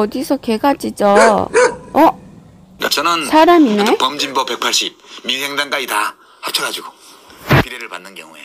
어디서 개가 짖어? 저는 사람이네? 범진보 180, 민생당까지 다 합쳐가지고 비례를 받는 경우에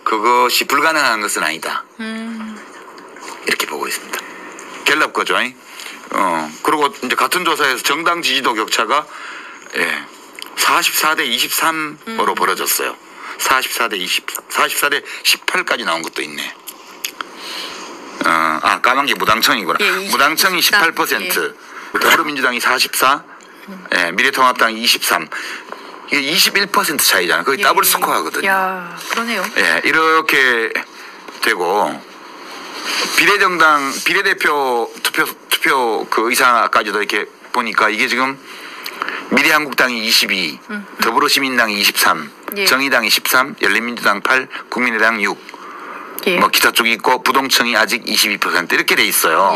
그것이 불가능한 것은 아니다. 이렇게 보고 있습니다. 갤럽 거죠. 그리고 이제 같은 조사에서 정당 지지도 격차가 44대 23으로 벌어졌어요. 44대 24, 44대 18까지 나온 것도 있네. 까만 게 무당청이구나. 예, 무당청이 18%, 더불어민주당이 44, 미래통합당이 23. 이게 21% 차이잖아. 거의 더블 스코어거든요. 야, 그러네요. 이렇게 되고 비례정당 비례대표 투표 그 의사까지도 이렇게 보니까 이게 지금 미래한국당이 22, 더불어시민당이 23, 정의당이 13, 열린민주당 8, 국민의당 6. 뭐 기타 쪽이 있고 부동층이 아직 22% 이렇게 돼 있어요.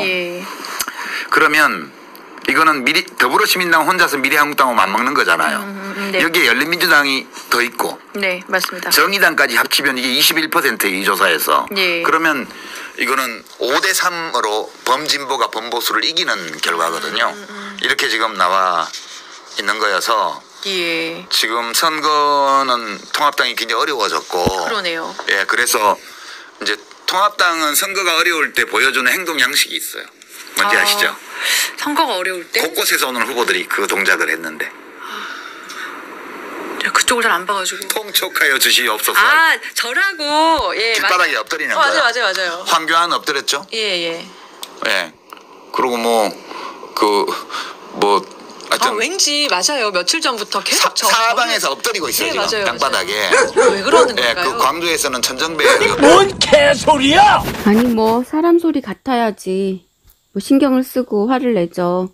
그러면 이거는 더불어시민당 혼자서 미래한국당하고 맞먹는 거잖아요. 여기에 열린민주당이 더 있고, 네, 맞습니다. 정의당까지 합치면 이게 21%이 조사에서. 예. 그러면 이거는 5대 3으로 범진보가 범보수를 이기는 결과거든요. 이렇게 지금 나와 있는 거여서. 예. 지금 선거는 통합당이 굉장히 어려워졌고. 그러네요. 그래서 이제 통합당은 선거가 어려울 때 보여주는 행동 양식이 있어요. 뭔지 아시죠? 선거가 어려울 때? 곳곳에서 오는 후보들이 그 동작을 했는데. 그쪽을 잘 안 봐가지고. 통촉하여 주시옵소서. 저라고. 예. 길바닥에 엎드리는 거예요. 맞아요. 황교안 엎드렸죠? 예. 그리고 하여튼 왠지 맞아요. 며칠 전부터 계속 사방에서 엎드리고 있어요. 네, 지금 맞아요. 땅바닥에. 왜 그러는 건가요? 그 광주에서는 천정배. 뭔 개소리야! 아니 뭐 사람 소리 같아야지. 뭐 신경을 쓰고 화를 내죠.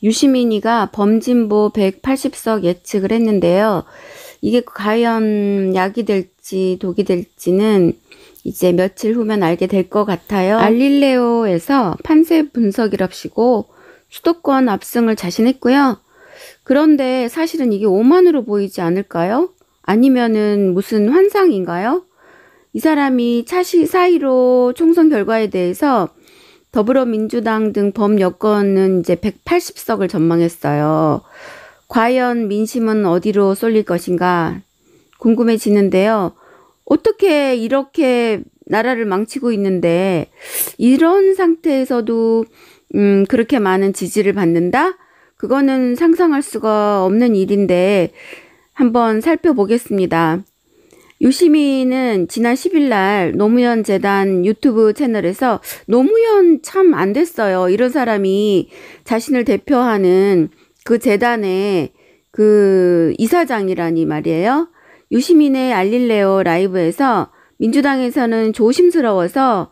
유시민이가 범진보 180석 예측을 했는데요. 이게 과연 약이 될지 독이 될지는 이제 며칠 후면 알게 될 것 같아요. 알릴레오에서 판세 분석이랍시고 수도권 압승을 자신했고요. 그런데 사실은 이게 오만으로 보이지 않을까요? 아니면은 무슨 환상인가요? 이 사람이 차시 사이로 총선 결과에 대해서 더불어민주당 등 범여권은 이제 180석을 전망했어요. 과연 민심은 어디로 쏠릴 것인가 궁금해지는데요. 어떻게 이렇게 나라를 망치고 있는데 이런 상태에서도 그렇게 많은 지지를 받는다? 그거는 상상할 수가 없는 일인데 한번 살펴보겠습니다. 유시민은 지난 10일 날 노무현 재단 유튜브 채널에서 노무현 참 안 됐어요. 이런 사람이 자신을 대표하는 그 재단의 그 이사장이라니 말이에요. 유시민의 알릴레오 라이브에서 민주당에서는 조심스러워서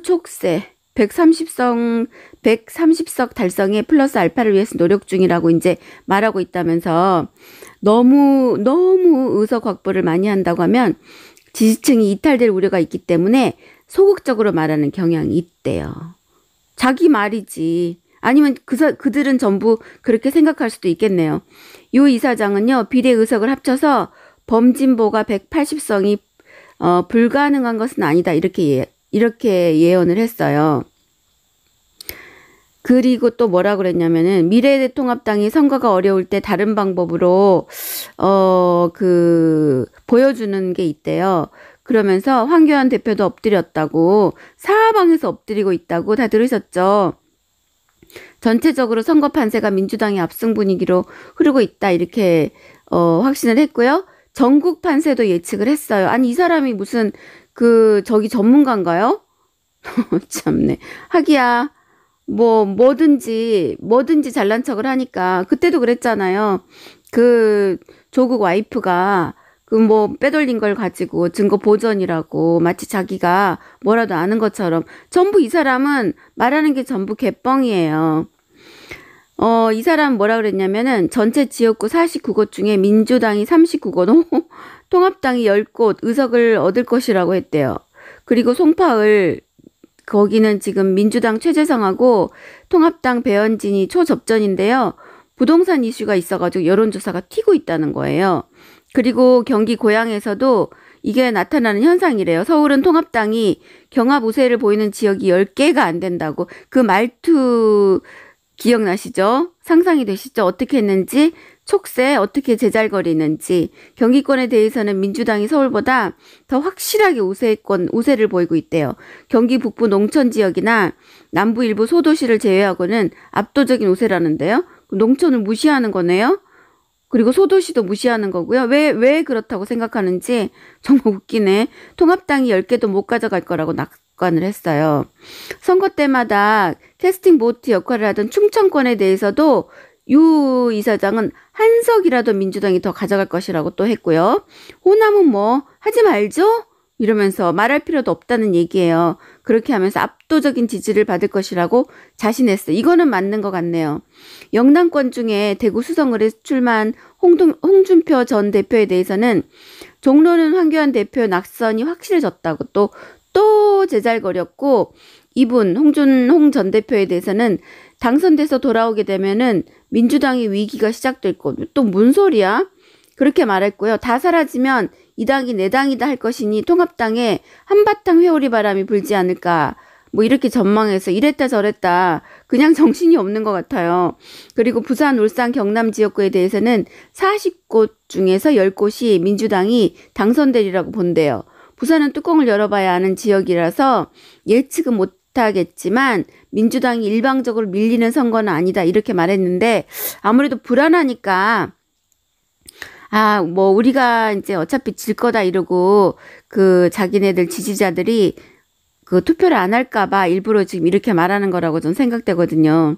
촉새 130석 달성에 플러스 알파를 위해서 노력 중이라고 이제 말하고 있다면서 너무 의석 확보를 많이 한다고 하면 지지층이 이탈될 우려가 있기 때문에 소극적으로 말하는 경향이 있대요. 자기 말이지. 아니면 그들은 전부 그렇게 생각할 수도 있겠네요. 유 이사장은요, 비례 의석을 합쳐서 범진보가 180석이 불가능한 것은 아니다. 이렇게 예언을 했어요. 그리고 또 뭐라 그랬냐면은 미래통합당이 선거가 어려울 때 다른 방법으로 보여주는 게 있대요. 그러면서 황교안 대표도 엎드렸다고, 사방에서 엎드리고 있다고. 다 들으셨죠? 전체적으로 선거 판세가 민주당의 압승 분위기로 흐르고 있다. 이렇게 확신을 했고요. 전국 판세도 예측을 했어요. 아니 이 사람이 무슨 저기 전문가인가요? 참네. 하기야 뭐든지 잘난 척을 하니까. 그때도 그랬잖아요. 조국 와이프가 빼돌린 걸 가지고 증거 보전이라고 마치 자기가 뭐라도 아는 것처럼. 전부 이 사람은 말하는 게 전부 개뻥이에요. 이 사람 뭐라 그랬냐면은 전체 지역구 49곳 중에 민주당이 39곳, 통합당이 10곳 의석을 얻을 것이라고 했대요. 그리고 송파을, 거기는 지금 민주당 최재성하고 통합당 배현진이 초접전인데요. 부동산 이슈가 있어가지고 여론조사가 튀고 있다는 거예요. 그리고 경기 고양에서도 이게 나타나는 현상이래요. 서울은 통합당이 경합 우세를 보이는 지역이 10개가 안 된다고. 그 말투 기억나시죠? 상상이 되시죠? 어떻게 했는지, 촉새 어떻게 제잘거리는지. 경기권에 대해서는 민주당이 서울보다 더 확실하게 우세를 보이고 있대요. 경기 북부 농촌 지역이나 남부 일부 소도시를 제외하고는 압도적인 우세라는데요. 농촌을 무시하는 거네요. 그리고 소도시도 무시하는 거고요. 왜 그렇다고 생각하는지 정말 웃기네. 통합당이 10개도 못 가져갈 거라고 낙관을 했어요. 선거 때마다 캐스팅 보트 역할을 하던 충청권에 대해서도 유 이사장은 한 석이라도 민주당이 더 가져갈 것이라고 또 했고요. 호남은 뭐 하지 말죠? 이러면서 말할 필요도 없다는 얘기예요. 그렇게 하면서 압도적인 지지를 받을 것이라고 자신했어요. 이거는 맞는 것 같네요. 영남권 중에 대구 수성을에 출마한 홍준표 전 대표에 대해서는 종로는 황교안 대표 낙선이 확실해졌다고 또 제잘거렸고, 이분 홍 전 대표에 대해서는 당선돼서 돌아오게 되면은 민주당의 위기가 시작될 거. 또 뭔 소리야? 그렇게 말했고요. 다 사라지면 이 당이 내 당이다 할 것이니 통합당에 한바탕 회오리 바람이 불지 않을까. 뭐 이렇게 전망해서 이랬다 저랬다. 그냥 정신이 없는 것 같아요. 그리고 부산, 울산, 경남 지역구에 대해서는 40곳 중에서 10곳이 민주당이 당선되리라고 본대요. 부산은 뚜껑을 열어봐야 아는 지역이라서 예측은 못하겠지만 민주당이 일방적으로 밀리는 선거는 아니다 이렇게 말했는데, 아무래도 불안하니까 뭐 우리가 이제 어차피 질 거다 이러고 그 자기네들 지지자들이 그 투표를 안 할까봐 일부러 지금 이렇게 말하는 거라고 좀 생각되거든요.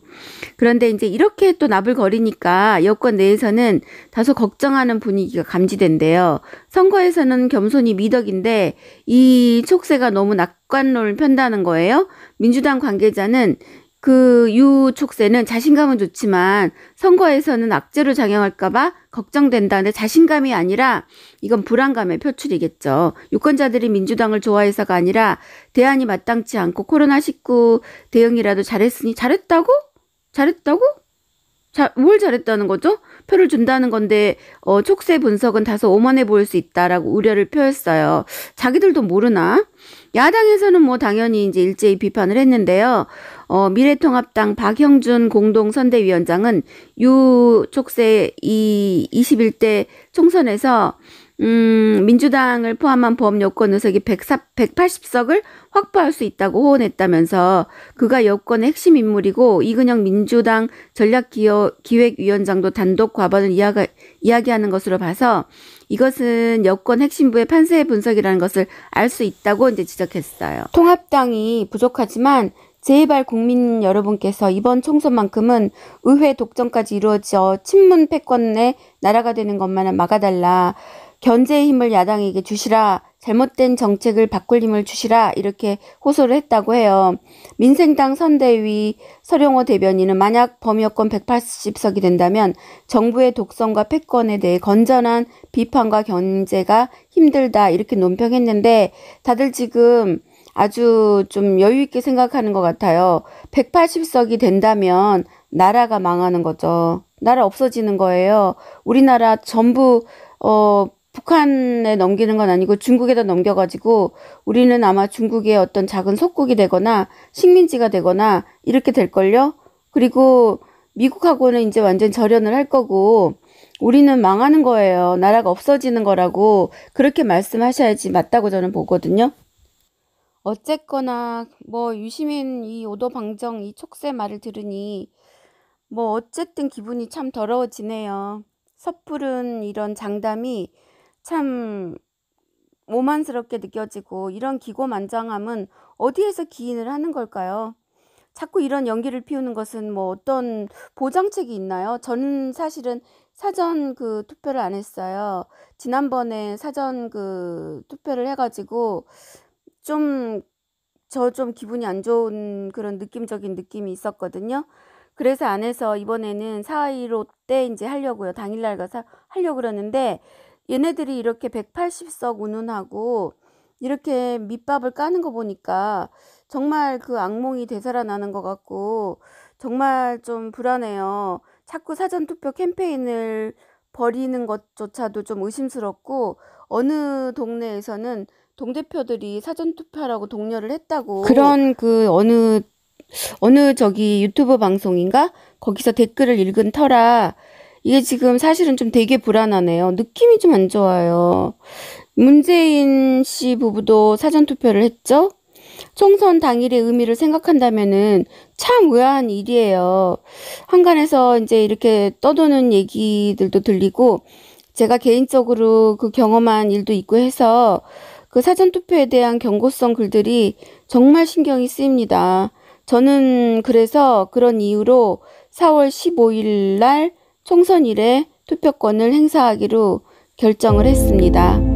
그런데 이제 이렇게 또 나불거리니까 여권 내에서는 다소 걱정하는 분위기가 감지된대요. 선거에서는 겸손이 미덕인데 이 촉새가 너무 낙관론을 편다는 거예요. 민주당 관계자는 그 유 촉새는 자신감은 좋지만 선거에서는 악재로 작용할까봐 걱정된다는데, 자신감이 아니라 이건 불안감의 표출이겠죠. 유권자들이 민주당을 좋아해서가 아니라 대안이 마땅치 않고 코로나19 대응이라도 잘했으니 잘했다고? 뭘 잘했다는 거죠? 표를 준다는 건데 촉새 분석은 다소 오만해 보일 수 있다라고 우려를 표했어요. 자기들도 모르나? 야당에서는 뭐 당연히 이제 일제히 비판을 했는데요. 미래통합당 박형준 공동선대위원장은 유 촉새 이 21대 총선에서 민주당을 포함한 범 여권 의석이 180석을 확보할 수 있다고 호언했다면서, 그가 여권의 핵심 인물이고 이근영 민주당 전략기획위원장도 단독 과반을 이야기하는 것으로 봐서 이것은 여권 핵심부의 판세 분석이라는 것을 알 수 있다고 이제 지적했어요. 통합당이 부족하지만 제발 국민 여러분께서 이번 총선만큼은 의회 독점까지 이루어져 친문 패권의 나라가 되는 것만은 막아달라. 견제의 힘을 야당에게 주시라. 잘못된 정책을 바꿀 힘을 주시라. 이렇게 호소를 했다고 해요. 민생당 선대위 서령호 대변인은 만약 범여권 180석이 된다면 정부의 독선과 패권에 대해 건전한 비판과 견제가 힘들다 이렇게 논평했는데, 다들 지금 아주 좀 여유 있게 생각하는 것 같아요. 180석이 된다면 나라가 망하는 거죠. 나라 없어지는 거예요. 우리나라 전부 북한에 넘기는 건 아니고 중국에다 넘겨가지고 우리는 아마 중국의 어떤 작은 속국이 되거나 식민지가 되거나 이렇게 될걸요. 그리고 미국하고는 이제 완전 절연을 할 거고 우리는 망하는 거예요. 나라가 없어지는 거라고 그렇게 말씀하셔야지 맞다고 저는 보거든요. 어쨌거나 뭐 유시민 이 오도방정 이 촉새 말을 들으니 뭐 어쨌든 기분이 참 더러워지네요. 섣부른 이런 장담이 참 오만스럽게 느껴지고, 이런 기고만장함은 어디에서 기인을 하는 걸까요? 자꾸 이런 연기를 피우는 것은 뭐 어떤 보장책이 있나요? 저는 사실은 사전 그 투표를 안 했어요. 지난번에 사전 그 투표를 해가지고 좀 기분이 안 좋은 그런 느낌적인 느낌이 있었거든요. 그래서 안 해서 이번에는 4.15 때 이제 하려고요. 당일날 가서 하려고 그러는데, 얘네들이 이렇게 180석 운운하고 이렇게 밑밥을 까는 거 보니까 정말 그 악몽이 되살아나는 것 같고 정말 좀 불안해요. 자꾸 사전투표 캠페인을 버리는 것조차도 좀 의심스럽고 어느 동네에서는 동대표들이 사전투표하라고 독려를 했다고 그런 그 어느 저기 유튜브 방송인가? 거기서 댓글을 읽은 터라 이게 지금 사실은 좀 되게 불안하네요. 느낌이 좀 안 좋아요. 문재인 씨 부부도 사전투표를 했죠? 총선 당일의 의미를 생각한다면은 참 의아한 일이에요. 한간에서 이제 이렇게 떠도는 얘기들도 들리고 제가 개인적으로 그 경험한 일도 있고 해서 그 사전투표에 대한 경고성 글들이 정말 신경이 쓰입니다. 저는 그래서 그런 이유로 4월 15일 날 총선일에 투표권을 행사하기로 결정을 했습니다.